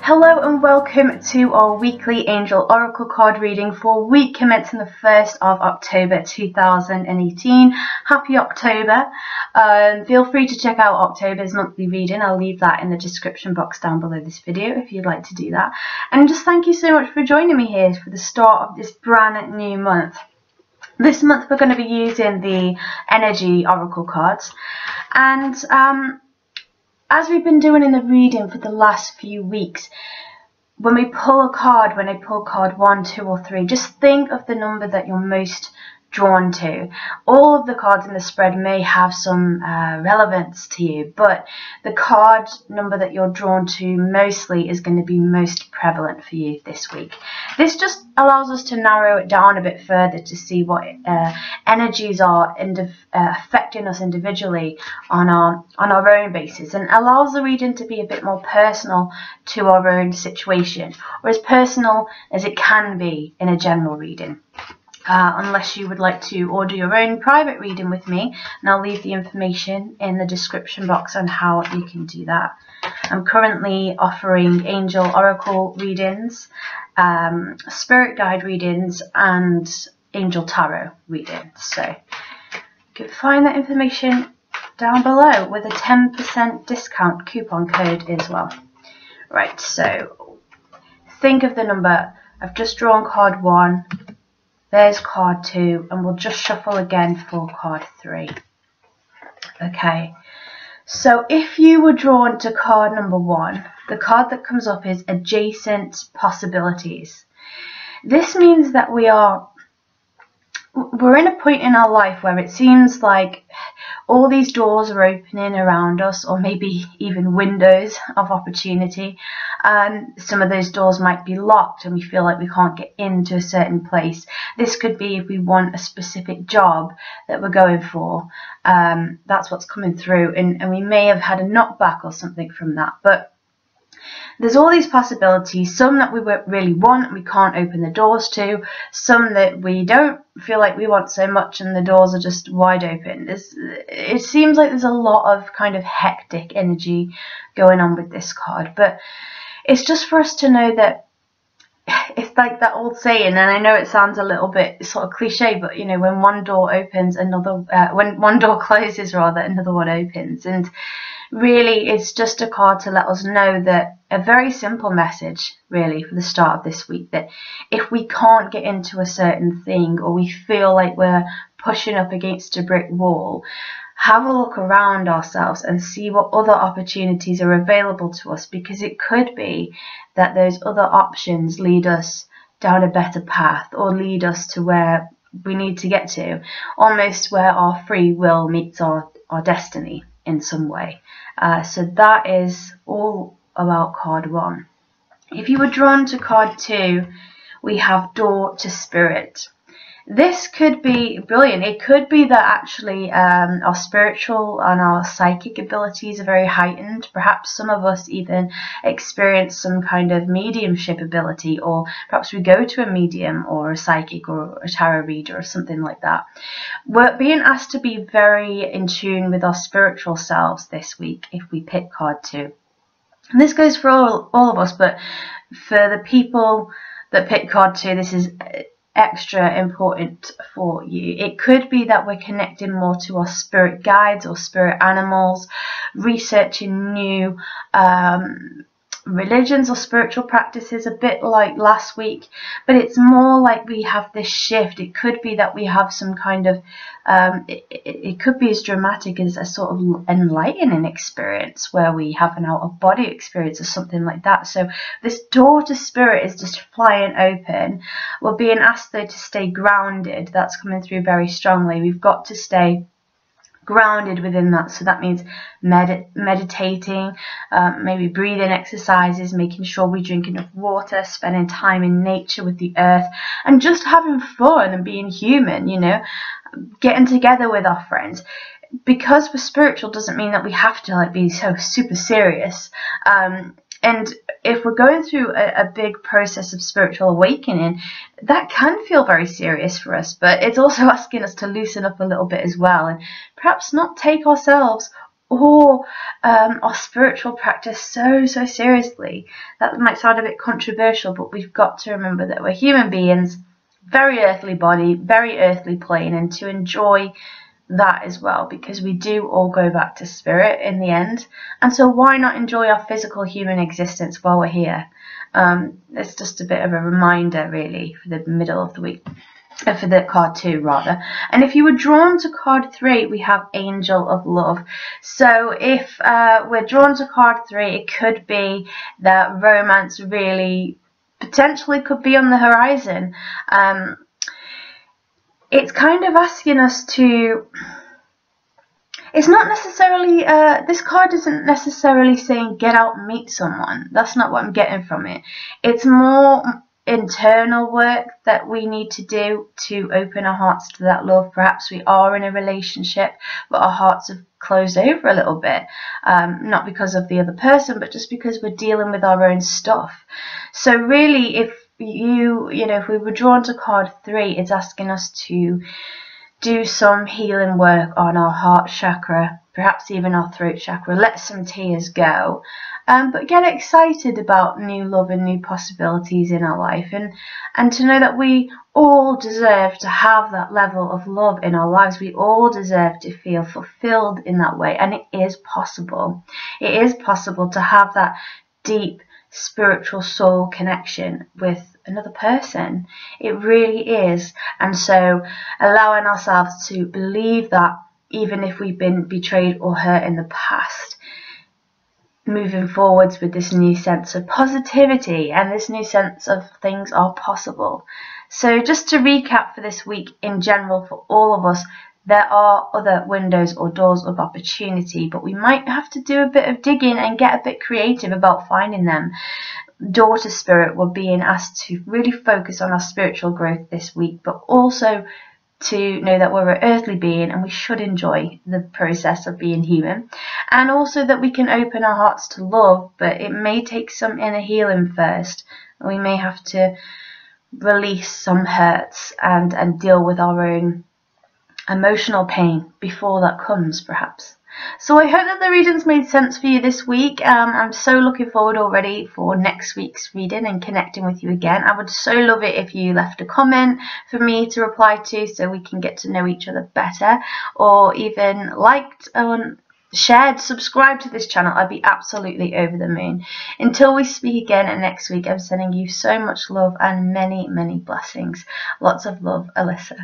Hello and welcome to our weekly Angel Oracle card reading for week commencing the 1st of October 2018. Happy October. Feel free to check out October's monthly reading. I'll leave that in the description box down below this video if you'd like to do that. And just thank you so much for joining me here for the start of this brand new month. This month we're going to be using the Energy Oracle cards, and as we've been doing in the reading for the last few weeks, when I pull card 1, 2 or 3, just think of the number that you're most drawn to. All of the cards in the spread may have some relevance to you, but the card number that you're drawn to mostly is going to be most prevalent for you this week. This just allows us to narrow it down a bit further to see what energies are affecting us individually on our own basis, and allows the reading to be a bit more personal to our own situation, or as personal as it can be in a general reading. Unless you would like to order your own private reading with me, and I'll leave the information in the description box on how you can do that. I'm currently offering Angel Oracle readings, Spirit Guide readings, and Angel Tarot readings. So you can find that information down below with a 10% discount coupon code as well. Right, so think of the number. I've just drawn card 1. There's card 2, and we'll just shuffle again for card 3. Okay, so if you were drawn to card number 1, the card that comes up is Adjacent Possibilities. This means that we're in a point in our life where it seems like all these doors are opening around us, or maybe even windows of opportunity. Some of those doors might be locked and we feel like we can't get into a certain place. This could be if we want a specific job that we're going for. That's what's coming through, and we may have had a knockback or something from that. But there's all these possibilities, some that we really want and we can't open the doors to, some that we don't feel like we want so much and the doors are just wide open. It seems like there's a lot of kind of hectic energy going on with this card, but it's just for us to know that it's like that old saying, and I know it sounds a little bit sort of cliche, but you know, when one door opens, when one door closes rather, another one opens. And really, it's just a card to let us know that a very simple message, really, for the start of this week, that if we can't get into a certain thing, or we feel like we're pushing up against a brick wall, have a look around ourselves and see what other opportunities are available to us, because it could be that those other options lead us down a better path, or lead us to where we need to get to, almost where our free will meets our destiny in some way. So that is all about card 1. If you were drawn to card 2, we have Door to Spirit. This could be brilliant. It could be that actually our spiritual and our psychic abilities are very heightened. Perhaps some of us even experience some kind of mediumship ability, or perhaps we go to a medium or a psychic or a tarot reader or something like that. We're being asked to be very in tune with our spiritual selves this week if we pick card 2. And this goes for all of us, but for the people that pick card 2, this is extra important for you. It could be that we're connecting more to our spirit guides or spirit animals, researching new religions or spiritual practices, a bit like last week, but it's more like we have this shift. It could be that we have some kind of it could be as dramatic as a sort of enlightening experience where we have an out-of-body experience or something like that. So this door to spirit is just flying open. We're being asked though to stay grounded. That's coming through very strongly. We've got to stay grounded within that, so that means meditating, maybe breathing exercises, making sure we drink enough water, spending time in nature with the earth, and just having fun and being human, you know, getting together with our friends. Because we're spiritual doesn't mean that we have to like be so super serious. And if we're going through a big process of spiritual awakening, that can feel very serious for us, but it's also asking us to loosen up a little bit as well, and perhaps not take ourselves or our spiritual practice so seriously. That might sound a bit controversial, but we've got to remember that we're human beings, very earthly body, very earthly plane, and to enjoy that as well, because we do all go back to spirit in the end. And so why not enjoy our physical human existence while we're here? It's just a bit of a reminder really for the middle of the week. For the card 2 rather. And if you were drawn to card 3, we have Angel of Love. So if we're drawn to card 3, it could be that romance really potentially could be on the horizon. It's kind of asking us to, it's not necessarily, this card isn't necessarily saying get out and meet someone. That's not what I'm getting from it. It's more internal work that we need to do to open our hearts to that love. Perhaps we are in a relationship, but our hearts have closed over a little bit, not because of the other person, but just because we're dealing with our own stuff. So really, if if we were drawn to card 3, it's asking us to do some healing work on our heart chakra, perhaps even our throat chakra. Let some tears go, but get excited about new love and new possibilities in our life, and to know that we all deserve to have that level of love in our lives. We all deserve to feel fulfilled in that way, and it is possible. It is possible to have that deep spiritual soul connection with another person. It really is. And so allowing ourselves to believe that, even if we've been betrayed or hurt in the past, moving forwards with this new sense of positivity and this new sense of things are possible. So just to recap for this week in general, for all of us, there are other windows or doors of opportunity, but we might have to do a bit of digging and get a bit creative about finding them. Daughter spirit, we're being asked to really focus on our spiritual growth this week, but also to know that we're an earthly being and we should enjoy the process of being human, and also that we can open our hearts to love, but it may take some inner healing first. We may have to release some hurts and deal with our own emotional pain before that comes, perhaps. So I hope that the readings made sense for you this week. I'm so looking forward already for next week's reading and connecting with you again. I would so love it if you left a comment for me to reply to, so we can get to know each other better, or even liked and shared, subscribe to this channel. I'd be absolutely over the moon. Until we speak again next week, I'm sending you so much love and many blessings. Lots of love, Alyssa.